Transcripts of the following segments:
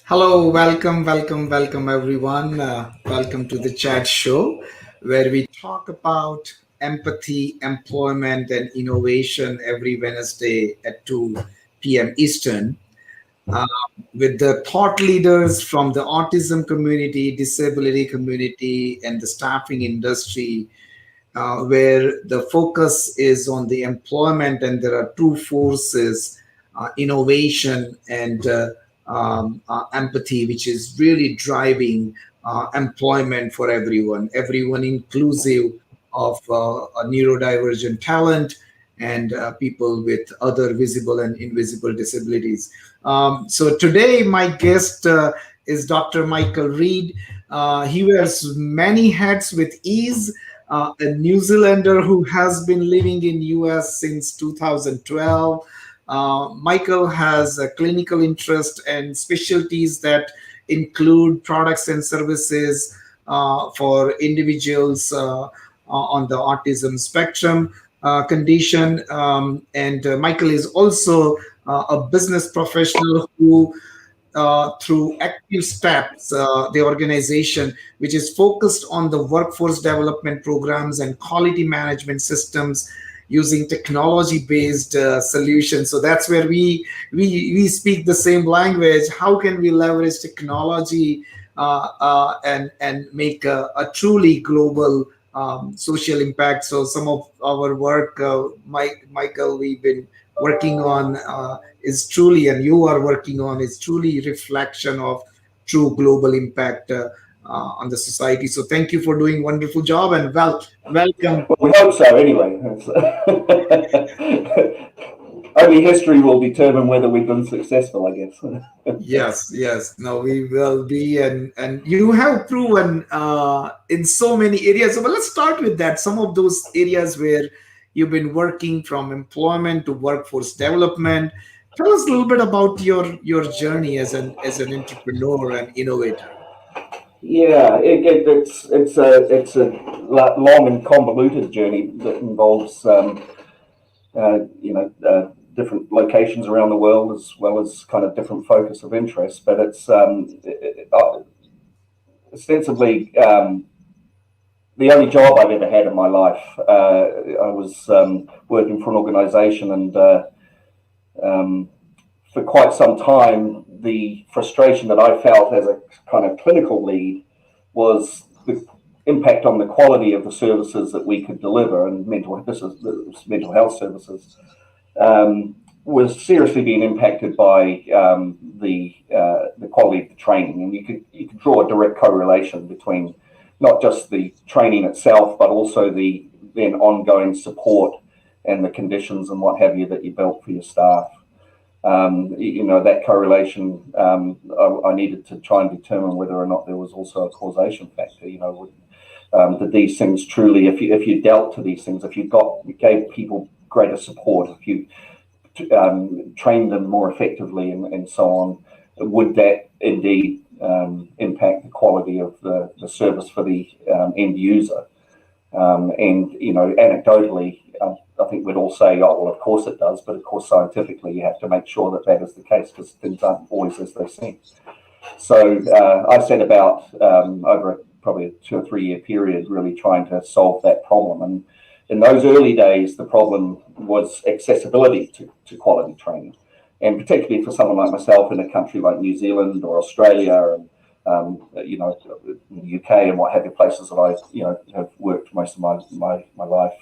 Hello, welcome everyone. Welcome to the chat show where we talk about empathy, employment, and innovation every Wednesday at 2 p.m. Eastern uh, with the thought leaders from the autism community, disability community, and the staffing industry, where the focus is on the employment, and there are two forces, innovation and empathy, which is really driving employment for everyone inclusive of neurodivergent talent and people with other visible and invisible disabilities. So today, my guest is Dr. Michael Reid. He wears many hats with ease, a New Zealander who has been living in US since 2012. Michael has a clinical interest and specialties that include products and services for individuals on the autism spectrum condition. And Michael is also a business professional who through Active Steps, the organization, which is focused on the workforce development programs and quality management systems using technology-based solutions. So that's where we speak the same language. How can we leverage technology and make a truly global social impact? So some of our work, Michael, we've been working on is truly, and you are working on, is truly reflection of true global impact on the society. So thank you for doing wonderful job, and welcome. Well, we hope so anyway. only history will determine whether we've been successful, I guess. Yes, yes. No, we will be, and you have proven in so many areas. So, well, let's start with that. Some of those areas where you've been working, from employment to workforce development. Tell us a little bit about your journey as an entrepreneur and innovator. Yeah, it's a long and convoluted journey that involves different locations around the world, as well as kind of different focus of interest. But it's ostensibly the only job I've ever had in my life. I was working for an organisation, and for quite some time, the frustration that I felt as a kind of clinical lead was the impact on the quality of the services that we could deliver, and mental health services was seriously being impacted by the quality of the training. And you could draw a direct correlation between not just the training itself, but also the then ongoing support and the conditions and what have you that you built for your staff. That correlation, I needed to try and determine whether or not there was also a causation factor. That these things truly, if you dealt to these things, if you gave people greater support, if you trained them more effectively, and so on, would that indeed impact the quality of the service for the end user? Anecdotally, I think we'd all say, oh, well, of course it does, but of course scientifically you have to make sure that that is the case, because things aren't always as they seem. So I set about, over probably a 2 or 3 year period, really trying to solve that problem. And in those early days, the problem was accessibility to quality training, and particularly for someone like myself in a country like New Zealand or Australia, and the UK and what have you, places that I have worked most of my life.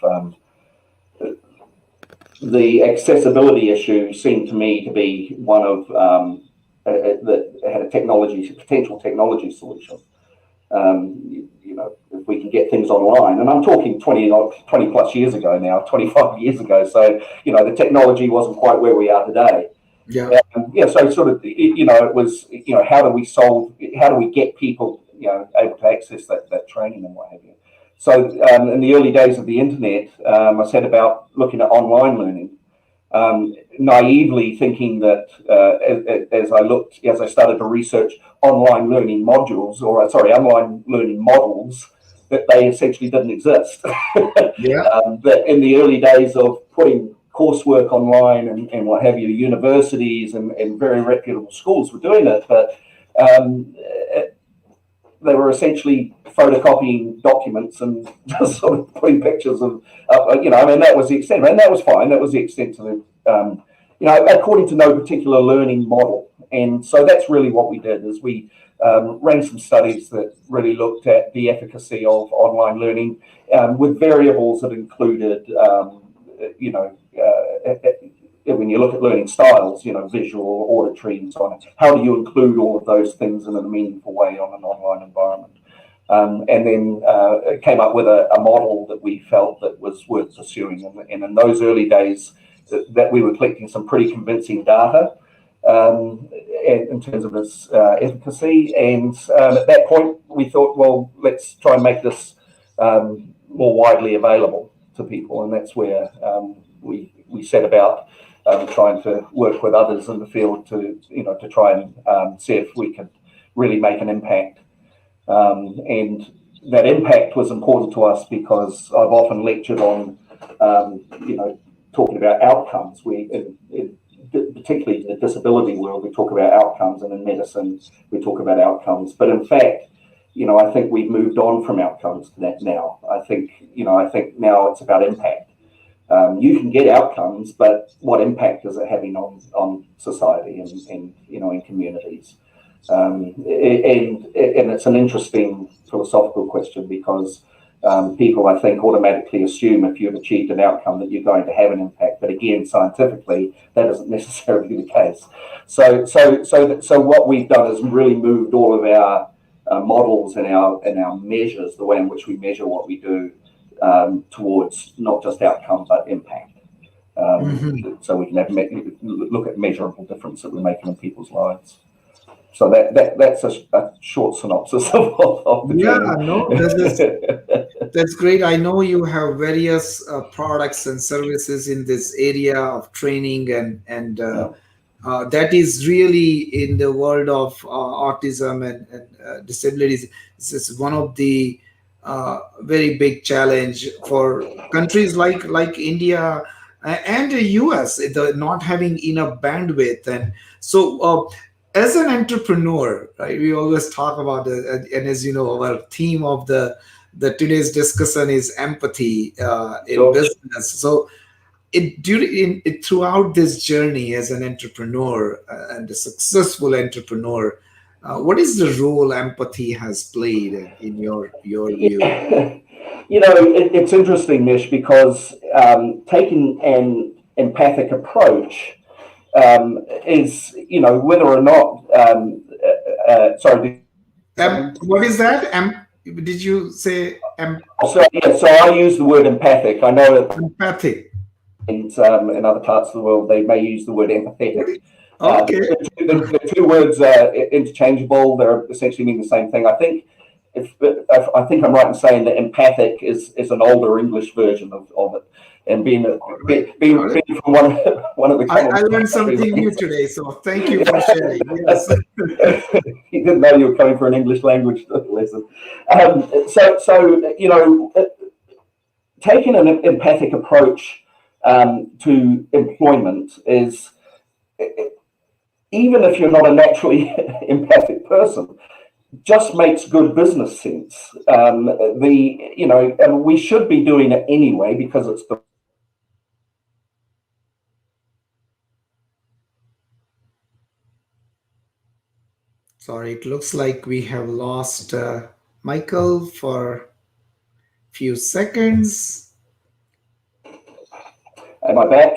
The accessibility issue seemed to me to be one of that had a potential technology solution. If we can get things online, and I'm talking 20 plus years ago now, 25 years ago. So, the technology wasn't quite where we are today. Yeah. So sort of, it was, how do we get people, able to access that training and what have you. So in the early days of the internet, I set about looking at online learning, naively thinking that as I started to research online learning online learning models, that they essentially didn't exist. Yeah. That in the early days of putting coursework online and what have you, universities and very reputable schools were doing it, but they were essentially photocopying documents and just sort of putting pictures of, that was the extent, and that was fine. That was the extent to the, according to no particular learning model. And so that's really what we did, is we ran some studies that really looked at the efficacy of online learning with variables that included, when you look at learning styles, visual, auditory, and so on, how do you include all of those things in a meaningful way on an online environment? And then came up with a model that we felt that was worth pursuing. And in those early days, that we were collecting some pretty convincing data in terms of its efficacy. And at that point, we thought, well, let's try and make this more widely available to people. And that's where we set about trying to work with others in the field to try and see if we could really make an impact. And that impact was important to us because I've often lectured on, talking about outcomes. Particularly in the disability world, we talk about outcomes, and in medicine, we talk about outcomes. But in fact, I think we've moved on from outcomes to that now. I think now it's about impact. You can get outcomes, but what impact is it having on society and in communities? And it's an interesting philosophical question, because people, I think, automatically assume if you've achieved an outcome that you're going to have an impact. But again, scientifically, that isn't necessarily the case. So what we've done is really moved all of our models and our measures, the way in which we measure what we do, towards not just outcome but impact. so we can look at measurable difference that we're making in people's lives. So that's a short synopsis of the Yeah, journey. no, that's great. I know you have various products and services in this area of training, and Yeah. that is really in the world of autism and disabilities. This is one of the very big challenge for countries like India and the US, the not having enough bandwidth. And so, as an entrepreneur, right? We always talk about and as you know, our theme of the today's discussion is empathy in Sure. business. So throughout this journey as an entrepreneur and a successful entrepreneur, what is the role empathy has played in your view? It's interesting, Nish, because taking an empathic approach is, whether or not, sorry. What is that? Did you say So I use the word empathic. I know that empathic? in other parts of the world they may use the word empathetic. Okay. The two words are interchangeable. They essentially mean the same thing. I think I'm right in saying that empathic is an older English version of it, and being All right. Got it. from one of the I common learned something new today, so thank you for sharing. Yes. you didn't know you were coming for an English language lesson. So taking an empathic approach to employment is, even if you're not a naturally empathic person, just makes good business sense. And we should be doing it anyway because it's the. Sorry, it looks like we have lost Michael for a few seconds. Am I back?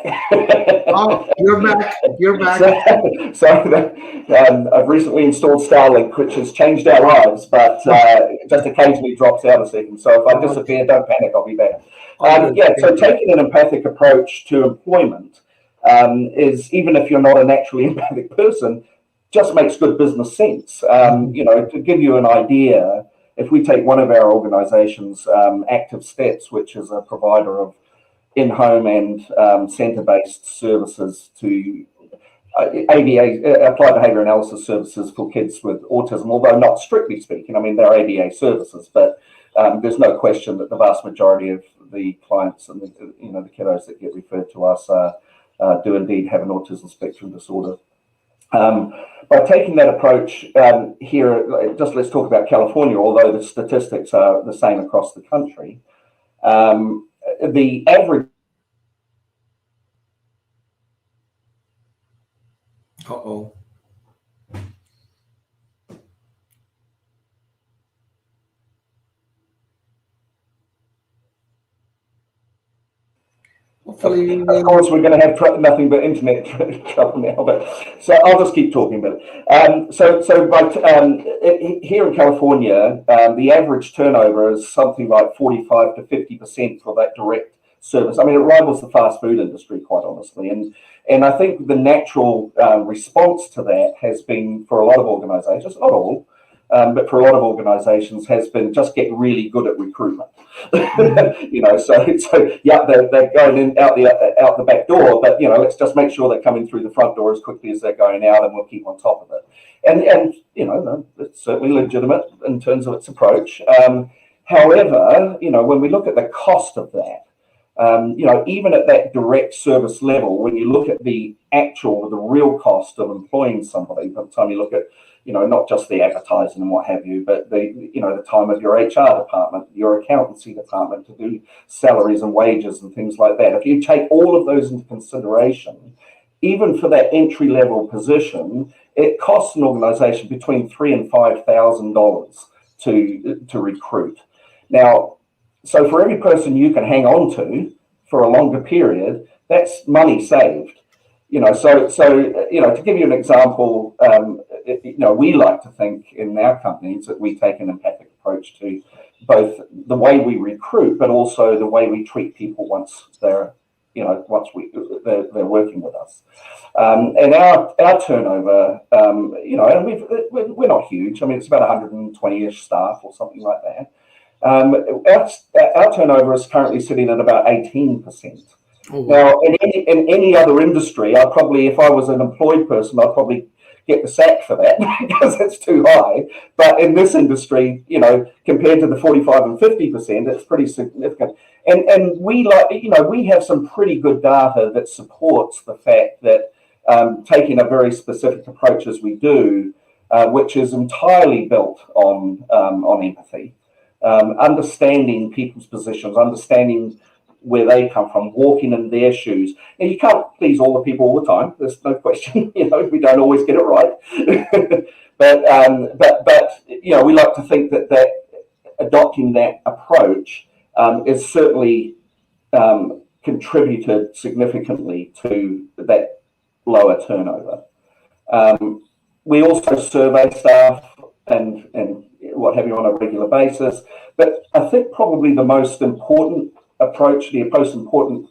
Oh, you're back. You're back. So I've recently installed Starlink, which has changed our lives, but it just occasionally drops out a second. So if I disappear, don't panic, I'll be back. So taking an empathic approach to employment is, even if you're not a naturally empathic person, just makes good business sense. To give you an idea, if we take one of our organizations, Active Steps, which is a provider of in-home and centre-based services to ABA, applied behaviour analysis services for kids with autism, although not strictly speaking. I mean, they're ABA services, but there's no question that the vast majority of the clients and the kiddos that get referred to us do indeed have an autism spectrum disorder. By taking that approach here, just let's talk about California, although the statistics are the same across the country. The average. Uh-oh. Hopefully, Of course, we're going to have nothing but internet trouble now, but so I'll just keep talking about it. Here in California, the average turnover is something like 45 to 50% for that direct service. I mean, it rivals the fast food industry, quite honestly, and I think the natural response to that has been, for a lot of organisations, not all, but for a lot of organisations, has been just get really good at recruitment. So yeah, they're going in out the back door, but let's just make sure they're coming through the front door as quickly as they're going out, and we'll keep on top of it. And it's certainly legitimate in terms of its approach. However, when we look at the cost of that, even at that direct service level, when you look at the real cost of employing somebody, by the time you look at, not just the advertising and what have you, but the time of your HR department, your accountancy department to do salaries and wages and things like that. If you take all of those into consideration, even for that entry level position, it costs an organization between $3,000 and $5,000 to recruit. Now, so for every person you can hang on to for a longer period, that's money saved. To give you an example, we like to think in our companies that we take an empathic approach to both the way we recruit, but also the way we treat people once they're once they're working with us. And our turnover, and we're not huge. I mean, it's about 120-ish staff or something like that. Our turnover is currently sitting at about 18%. Oh, wow. Now, in any other industry, if I was an employed person, I'd probably get the sack for that because it's too high. But in this industry, compared to the 45 and 50%, it's pretty significant. And we we have some pretty good data that supports the fact that taking a very specific approach as we do, which is entirely built on empathy, understanding people's positions, understanding where they come from, walking in their shoes. Now, you can't please all the people all the time. There's no question. We don't always get it right. but we like to think that adopting that approach is certainly contributed significantly to that lower turnover. We also survey staff and what have you on a regular basis. But I think probably the most important approach, the most important,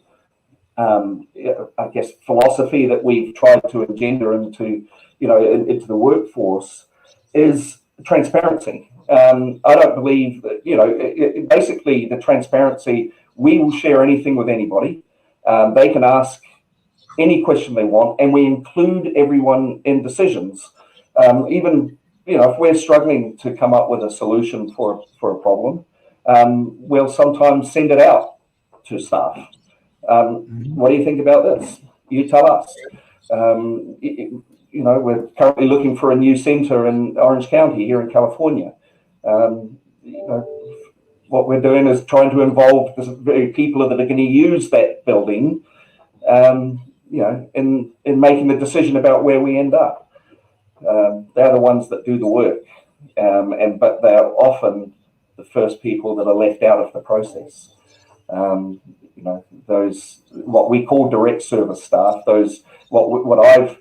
philosophy that we've tried to engender into the workforce is transparency. I don't believe that, basically the transparency, we will share anything with anybody. They can ask any question they want, and we include everyone in decisions. Even, if we're struggling to come up with a solution for a problem, we'll sometimes send it out to staff. What do you think about this? You tell us. We're currently looking for a new centre in Orange County here in California. What we're doing is trying to involve the very people that are going to use that building, in making the decision about where we end up. They're the ones that do the work, but they're often the first people that are left out of the process. Those what we call direct service staff, those what I've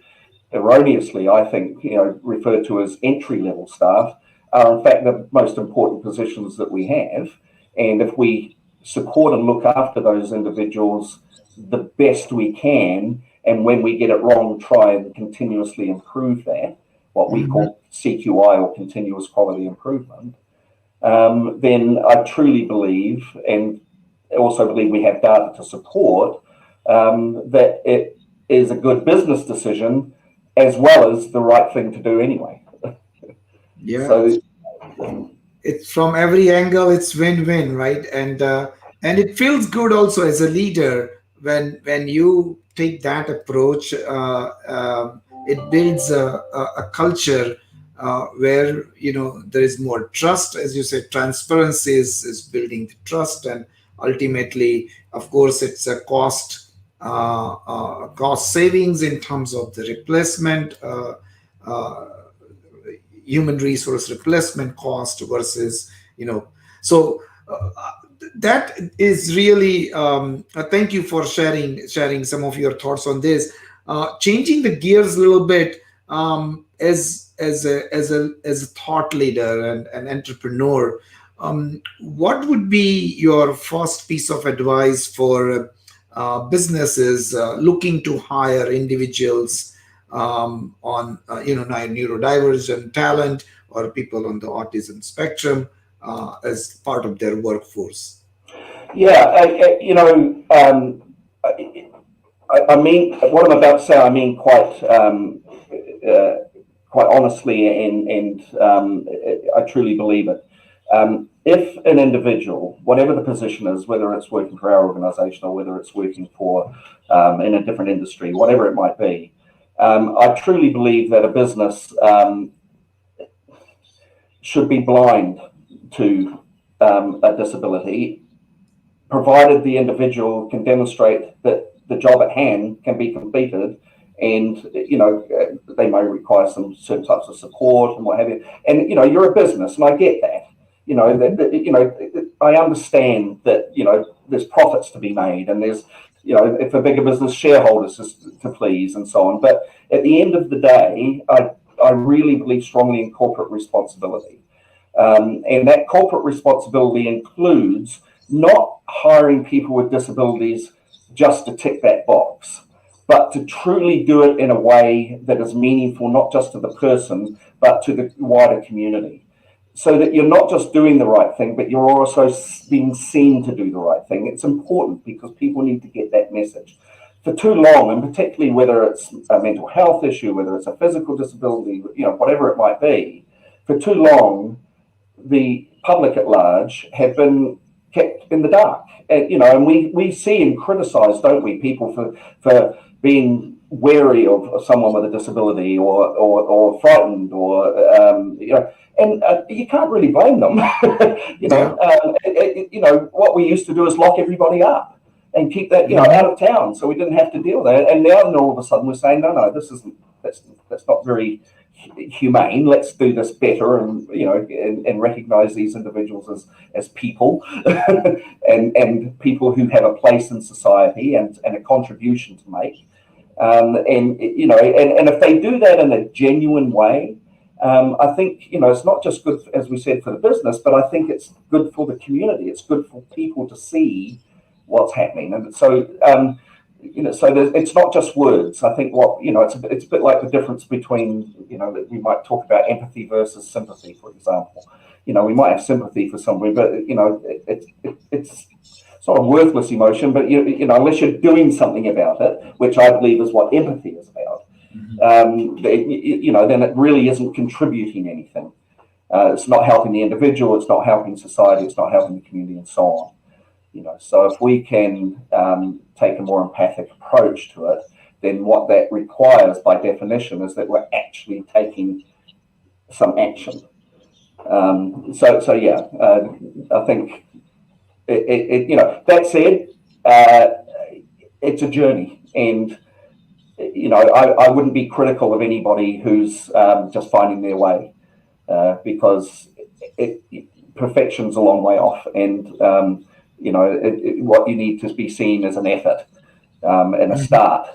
erroneously, I think, referred to as entry level staff, are in fact the most important positions that we have. And if we support and look after those individuals the best we can, and when we get it wrong, try and continuously improve that, what we call CQI, or continuous quality improvement, then I truly believe, and also believe we have data to support, that it is a good business decision as well as the right thing to do anyway. Yeah. So it's from every angle, it's win-win, right? And it feels good also as a leader when you take that approach. It builds a culture where there is more trust. As you said, transparency is building the trust, and ultimately, of course, it's a cost savings in terms of the replacement, human resource replacement cost versus so that is really thank you for sharing some of your thoughts on this. Changing the gears a little bit, as a thought leader and an entrepreneur, what would be your first piece of advice for businesses looking to hire individuals on neurodivergent talent or people on the autism spectrum as part of their workforce? Yeah, I mean, what I'm about to say, I mean quite honestly, and I truly believe it. If an individual, whatever the position is, whether it's working for our organisation or whether it's working for in a different industry, whatever it might be, I truly believe that a business should be blind to a disability, provided the individual can demonstrate that the job at hand can be completed, and they may require some certain types of support and what have you. And you're a business, and I get that. I understand that there's profits to be made, and there's if a bigger business, shareholders to please, and so on. But at the end of the day, I really believe strongly in corporate responsibility, and that corporate responsibility includes not hiring people with disabilities just to tick that box, but to truly do it in a way that is meaningful, not just to the person, but to the wider community. So that you're not just doing the right thing, but you're also being seen to do the right thing. It's important because people need to get that message. For too long, and particularly whether it's a mental health issue, whether it's a physical disability, whatever it might be, for too long, the public at large have been kept in the dark. And we see and criticise, don't we, people for being wary of someone with a disability or frightened and you can't really blame them. What we used to do is lock everybody up and keep that out of town, so we didn't have to deal with that. And now, all of a sudden, we're saying, no, that's not very humane. Let's do this better, and recognise these individuals as people, and people who have a place in society and a contribution to make. And if they do that in a genuine way, I think it's not just good, as we said, for the business, but I think it's good for the community. It's good for people to see what's happening, and so it's not just words. I think it's a bit like the difference between that we might talk about empathy versus sympathy, for example. We might have sympathy for somebody, but it's not a worthless emotion. But unless you're doing something about it, which I believe is what empathy is about, then it really isn't contributing anything. It's not helping the individual. It's not helping society. It's not helping the community, and so on. So if we can take a more empathic approach to it, then what that requires, by definition, is that we're actually taking some action. I think that said, it's a journey, and I wouldn't be critical of anybody who's just finding their way, because perfection's a long way off, and what you need to be seen as an effort and a start.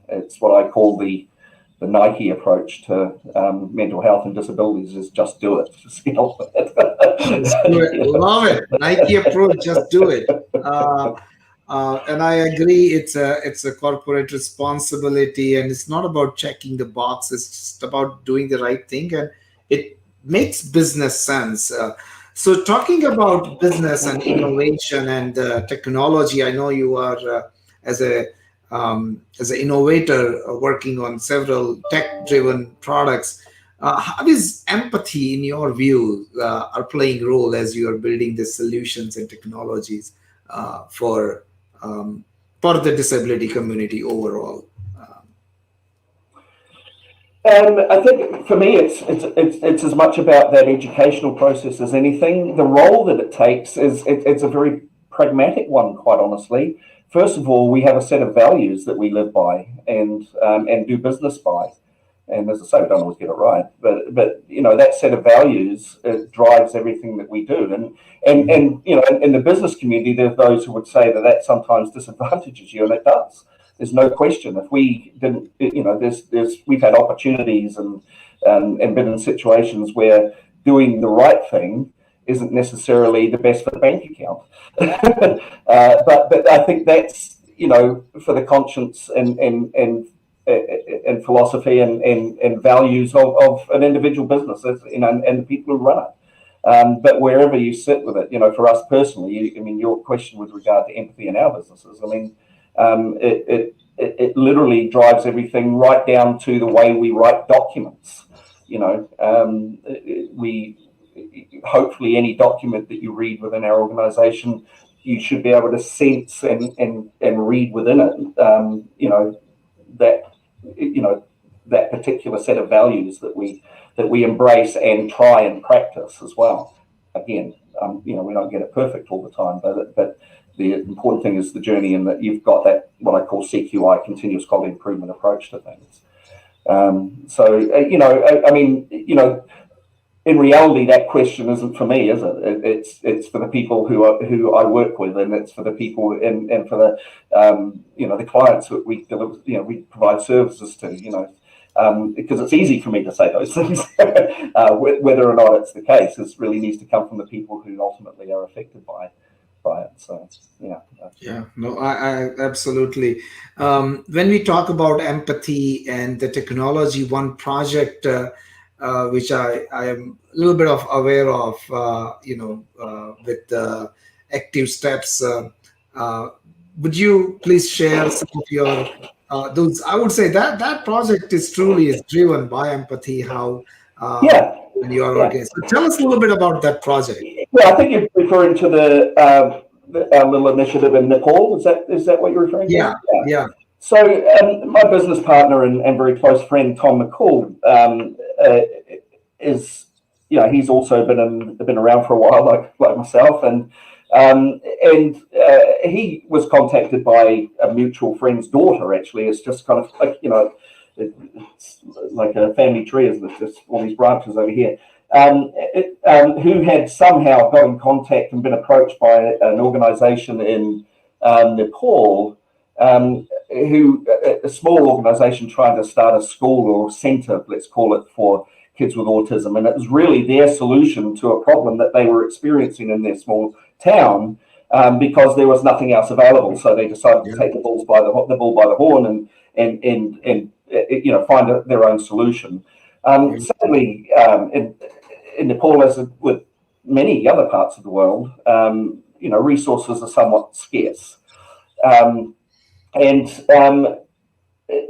It's what I call the Nike approach to mental health and disabilities: is just do it. Just get on with it. Just do it. Love it. Nike approach. Just do it. And I agree. It's a corporate responsibility, and it's not about checking the box. It's just about doing the right thing, and it makes business sense. So talking about business and innovation and technology, I know you are as an innovator working on several tech-driven products. How is empathy, in your view, are playing a role as you are building the solutions and technologies for the disability community overall? I think for me, it's as much about that educational process as anything. The role that it takes it's a very pragmatic one, quite honestly. First of all, we have a set of values that we live by and do business by. And as I say, we don't always get it right, but that set of values drives everything that we do. And in the business community, there's those who would say that sometimes disadvantages you, and it does. There's no question. If we didn't, we've had opportunities and been in situations where doing the right thing isn't necessarily the best for the bank account. But I think that's for the conscience and philosophy and values of an individual business, and the people who run it. But wherever you sit with it, for us personally, your question with regard to empathy in our businesses, it literally drives everything right down to the way we write documents. We hopefully any document that you read within our organisation, you should be able to sense and read within it. That particular set of values that we embrace and try and practice as well. Again, we don't get it perfect all the time, but the important thing is the journey, and that you've got that what I call CQI, continuous quality improvement approach to things. In reality, that question isn't for me, is it? It's for the people who I work with, and it's for the people and for the clients that we deliver, we provide services to, because it's easy for me to say those things. Whether or not it's the case, it really needs to come from the people who ultimately are affected by by it. So, yeah. Yeah, no, I absolutely. When we talk about empathy and the technology, one project which I am a little bit of aware of, with active steps. Uh, would you please share some of your those? I would say that that project is truly is driven by empathy. How Yeah, when you are yeah. organized. So tell us a little bit about that project. Yeah, I think you're referring to our little initiative in Nepal. Is that what you're referring Yeah, to? Yeah. yeah. So my business partner and very close friend Tom McCall is, he's also been around for a while, like myself, and he was contacted by a mutual friend's daughter. Actually, it's just kind of like it's like a family tree, isn't it? Just all these branches over here. Who had somehow got in contact and been approached by an organisation in Nepal, a small organisation trying to start a school or centre, let's call it, for kids with autism, and it was really their solution to a problem that they were experiencing in their small town, because there was nothing else available. So they decided to Yeah. take the bull by the horn and find their own solution. Sadly, in Nepal, as with many other parts of the world, resources are somewhat scarce. And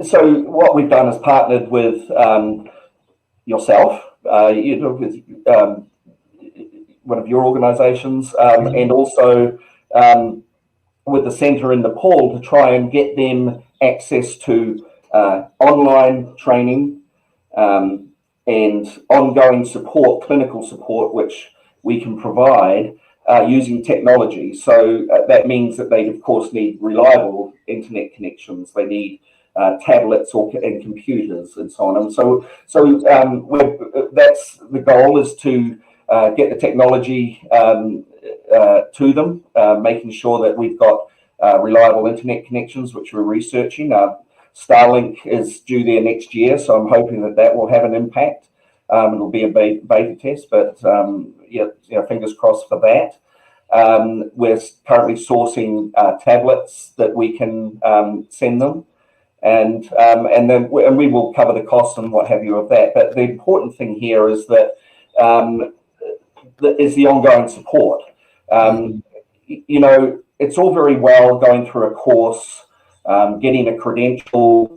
so what we've done is partnered with yourself, with one of your organisations, and also with the centre in Nepal to try and get them access to online training and ongoing support, clinical support, which we can provide using technology. So that means that they, of course, need reliable internet connections. They need tablets and computers and so on. And so that's the goal, is to get the technology to them, making sure that we've got reliable internet connections, which we're researching. Starlink is due there next year, so I'm hoping that will have an impact. It'll be a beta test, but fingers crossed for that. We're currently sourcing tablets that we can send them, and then we will cover the costs and what have you of that. But the important thing here is that is the ongoing support. It's all very well going through a course, getting a credential.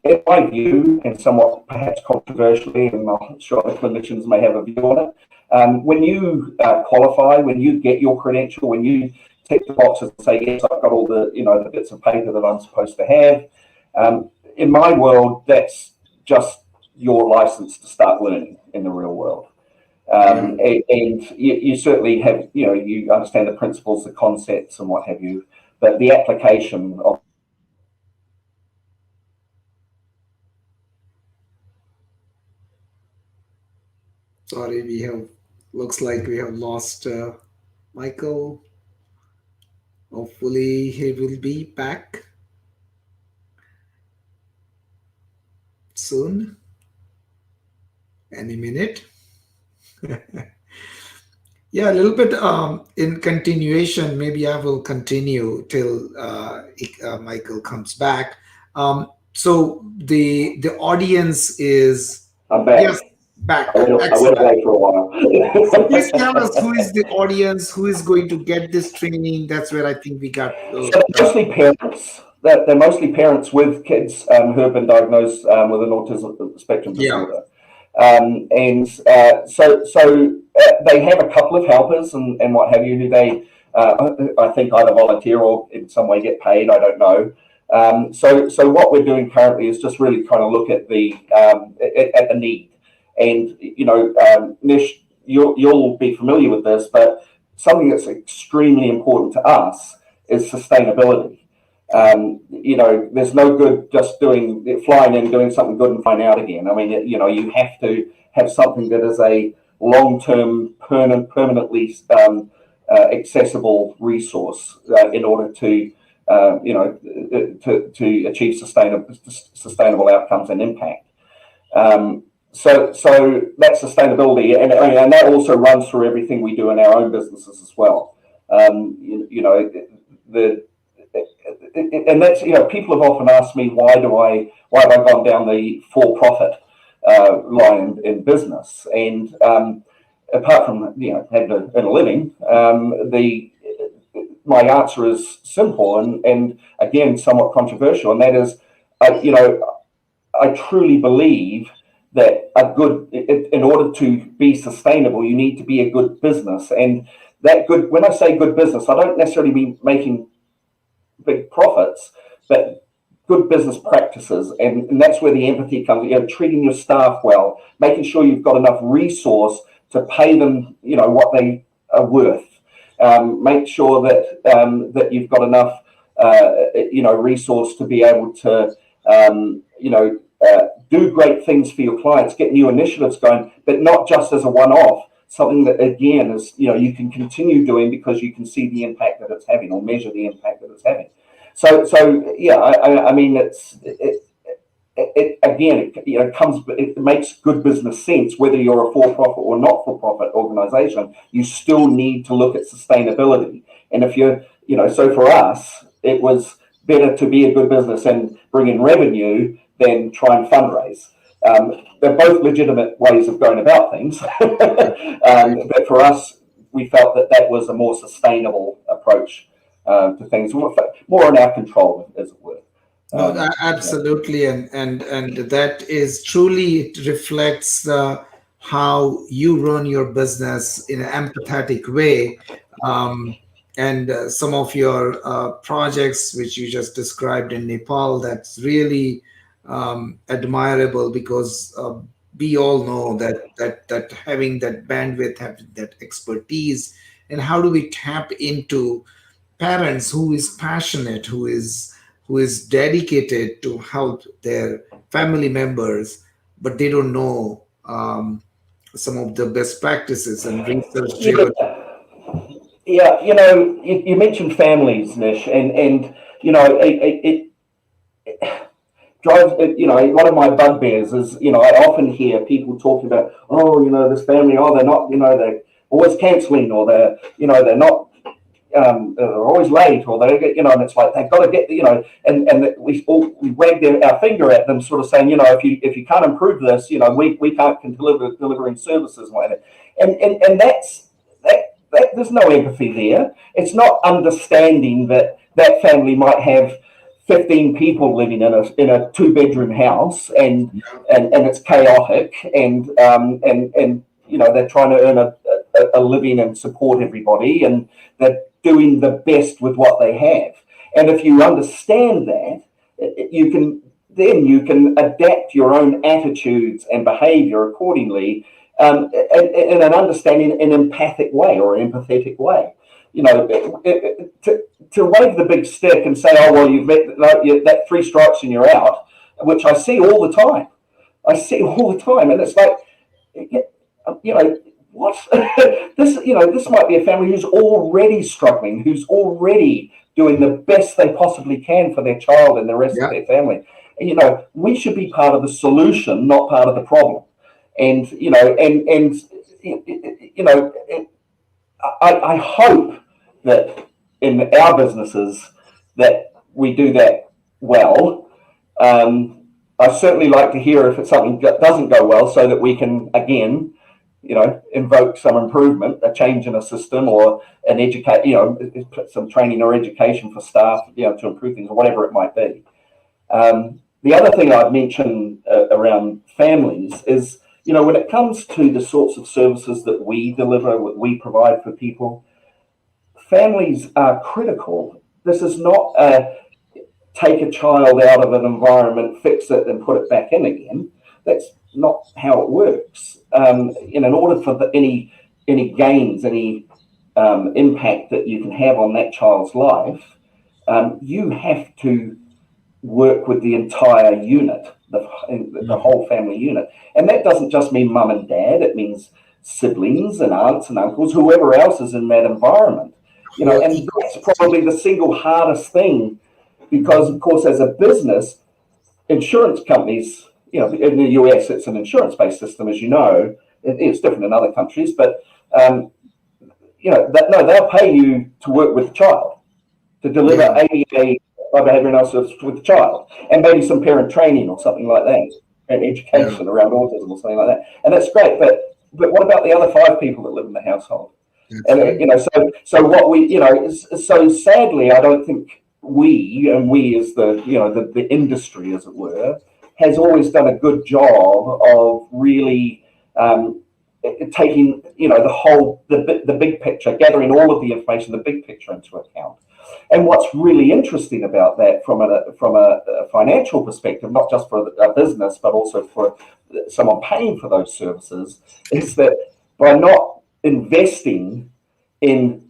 In my view, and somewhat perhaps controversially, and I'm sure the clinicians may have a view on it, when you qualify, when you get your credential, when you tick the boxes and say, yes, I've got all the bits of paper that I'm supposed to have, in my world, that's just your license to start learning in the real world. And you certainly have, you understand the principles, the concepts, and what have you, but the application of Sorry, looks like we have lost Michael. Hopefully, he will be back soon, any minute. Yeah, a little bit in continuation. Maybe I will continue till Michael comes back. So the audience is, I'm back. yes, back. I went Excellent. away for a So while. please tell us who is the audience, who is going to get this training. That's where I think we got. So mostly parents. They're mostly parents with kids who have been diagnosed with an autism spectrum Yeah, disorder, so they have a couple of helpers and what have you, who they I think either volunteer or in some way get paid. I don't know. So what we're doing currently is just really trying to look at the need, and Nish, you'll be familiar with this, but something that's extremely important to us is sustainability. There's no good just flying in, doing something good and flying out again. I mean, you have to have something that is a long-term, permanently accessible resource in order to achieve sustainable outcomes and impact. So that's sustainability, and that also runs through everything we do in our own businesses as well. You know, and that's, you know, people have often asked me why have I gone down the for-profit line in business, and apart from, you know, having to earn a living, my answer is simple and again somewhat controversial, and that is, you know, I truly believe that in order to be sustainable, you need to be a good business, and that good. When I say good business, I don't necessarily mean making big profits, but good business practices, and that's where the empathy comes. You know, treating your staff well, making sure you've got enough resource to pay them, you know, what they are worth. Make sure that that you've got enough, you know, resource to be able to, you know, do great things for your clients, get new initiatives going, but not just as a one-off. Something that, again, is, you know, you can continue doing because you can see the impact that it's having or measure the impact that it's having. So yeah, I mean, you know, it makes good business sense whether you're a for-profit or not-for-profit organization. You still need to look at sustainability, and if you're, you know, so for us, it was better to be a good business and bring in revenue than try and fundraise. They're both legitimate ways of going about things, but for us, we felt that was a more sustainable approach to things, more in our control, as it were. No, absolutely, and that is truly, it reflects how you run your business in an empathetic way, and some of your projects which you just described in Nepal, that's really admirable, because we all know that having that bandwidth, having that expertise, and how do we tap into parents who is passionate, who is dedicated to help their family members, but they don't know some of the best practices and research Yeah, driven. yeah. You know, you mentioned families, Nish, and you know, it drives. You know, one of my bugbears is, you know, I often hear people talking about, oh, you know, this family, oh, they're not, you know, they're always cancelling, or they're, you know, they're not. They're always late, or they get, you know, and it's like they've got to get, you know, and we wag our finger at them, sort of saying, you know, if you can't improve this, you know, we can't delivering services like that, and that there's no empathy there. It's not understanding that that family might have 15 people living in a 2-bedroom house, and it's chaotic, and you know, they're trying to earn a living and support everybody, and they're doing the best with what they have. And if you understand that, you can adapt your own attitudes and behavior accordingly, in an understanding, an empathic way or an empathetic way. You know, to wave the big stick and say, oh, well, you've met that 3 strikes and you're out, which I see all the time. And it's like, you know, what? This might be a family who's already struggling, who's already doing the best they possibly can for their child and the rest of their family. And, you know, we should be part of the solution, not part of the problem. And, you know, and you know, I hope that in our businesses that we do that well. I certainly like to hear if it's something that doesn't go well, so that we can, again, you know, invoke some improvement, a change in a system, or an educate, you know, some training or education for staff, you know, to improve things, or whatever it might be. The other thing I'd mention around families is, you know, when it comes to the sorts of services that we deliver, what we provide for people, families are critical. This is not a take a child out of an environment, fix it, and put it back in again. That's not how it works. In order for any gains, any impact that you can have on that child's life, you have to work with the entire unit, the whole family unit. And that doesn't just mean mum and dad, it means siblings and aunts and uncles, whoever else is in that environment. You know, and that's probably the single hardest thing, because, of course, as a business, insurance companies, you know, in the US, it's an insurance-based system, as you know. It's different in other countries, but no, they'll pay you to work with the child, to deliver ABA by behaviour analysis with the child, and maybe some parent training or something like that, and education around autism or something like that. And that's great, but what about the other 5 people that live in the household? And so what we, so sadly, I don't think we as the industry, as it were, has always done a good job of really taking the big picture, gathering all of the information, the big picture into account. And what's really interesting about that from a financial perspective, not just for a business but also for someone paying for those services, is that by not investing in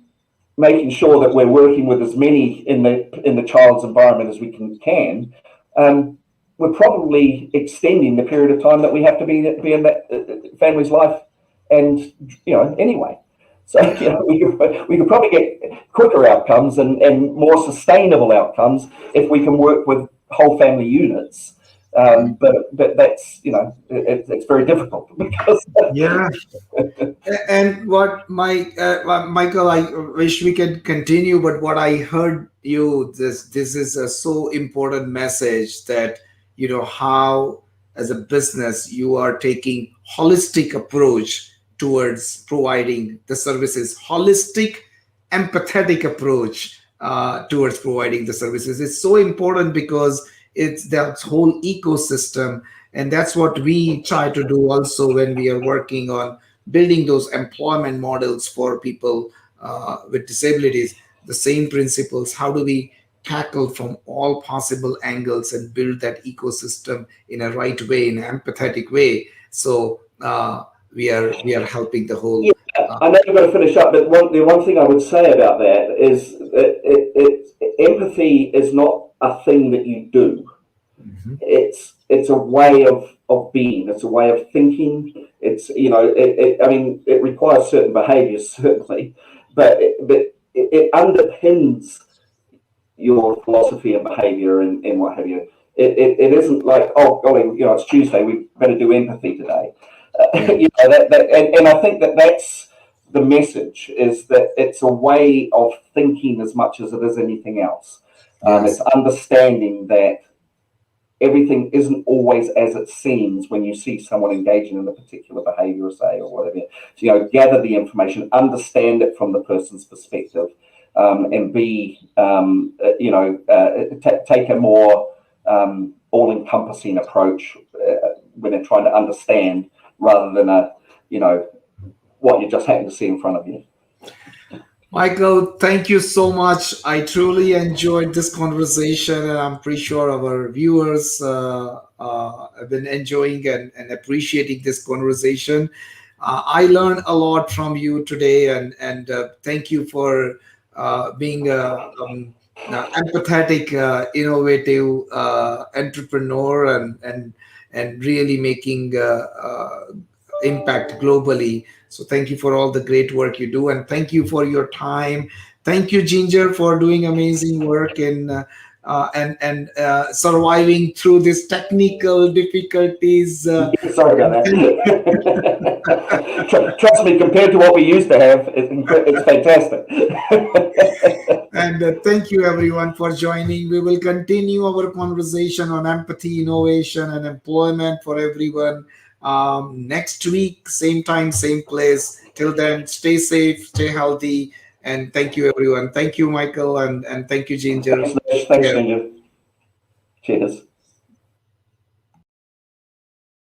making sure that we're working with as many in the child's environment as we can, we're probably extending the period of time that we have to be in that family's life, and anyway. So we could probably get quicker outcomes and more sustainable outcomes if we can work with whole family units. But that's it's very difficult because And what Michael, I wish we could continue, but what I heard this is a so important message that how as a business you are taking holistic approach towards providing the services, holistic, empathetic approach towards providing the services. It's so important because it's that whole ecosystem, and that's what we try to do also when we are working on building those employment models for people with disabilities. The same principles, how do we tackle from all possible angles and build that ecosystem in a right way, in an empathetic way, so we are helping the whole. I know you've got to finish up, but the one thing I would say about that is that empathy is not a thing that you do. Mm-hmm. It's a way of being. It's a way of thinking. It's it requires certain behaviours certainly, but it underpins your philosophy and behaviour and what have you. It isn't like, oh golly, it's Tuesday, we better do empathy today. And I think that's the message, is that it's a way of thinking as much as it is anything else. It's understanding that everything isn't always as it seems when you see someone engaging in a particular behaviour, say, or whatever. So, gather the information, understand it from the person's perspective, and take a more all-encompassing approach when they're trying to understand, rather than what you just happen to see in front of you. Michael, thank you so much. I truly enjoyed this conversation, and I'm pretty sure our viewers have been enjoying and appreciating this conversation. I learned a lot from you today, and thank you for being an empathetic, innovative entrepreneur and really making impact globally. So thank you for all the great work you do, and thank you for your time. Thank you, Ginger, for doing amazing work and surviving through these technical difficulties. Sorry about that. Trust me, compared to what we used to have, it's fantastic. And thank you, everyone, for joining. We will continue our conversation on empathy, innovation, and employment for everyone next week, same time, same place. Till then, stay safe, stay healthy, and thank you, everyone. Thank you, Michael, and thank you, Ginger. Thanks, Ginger. Cheers.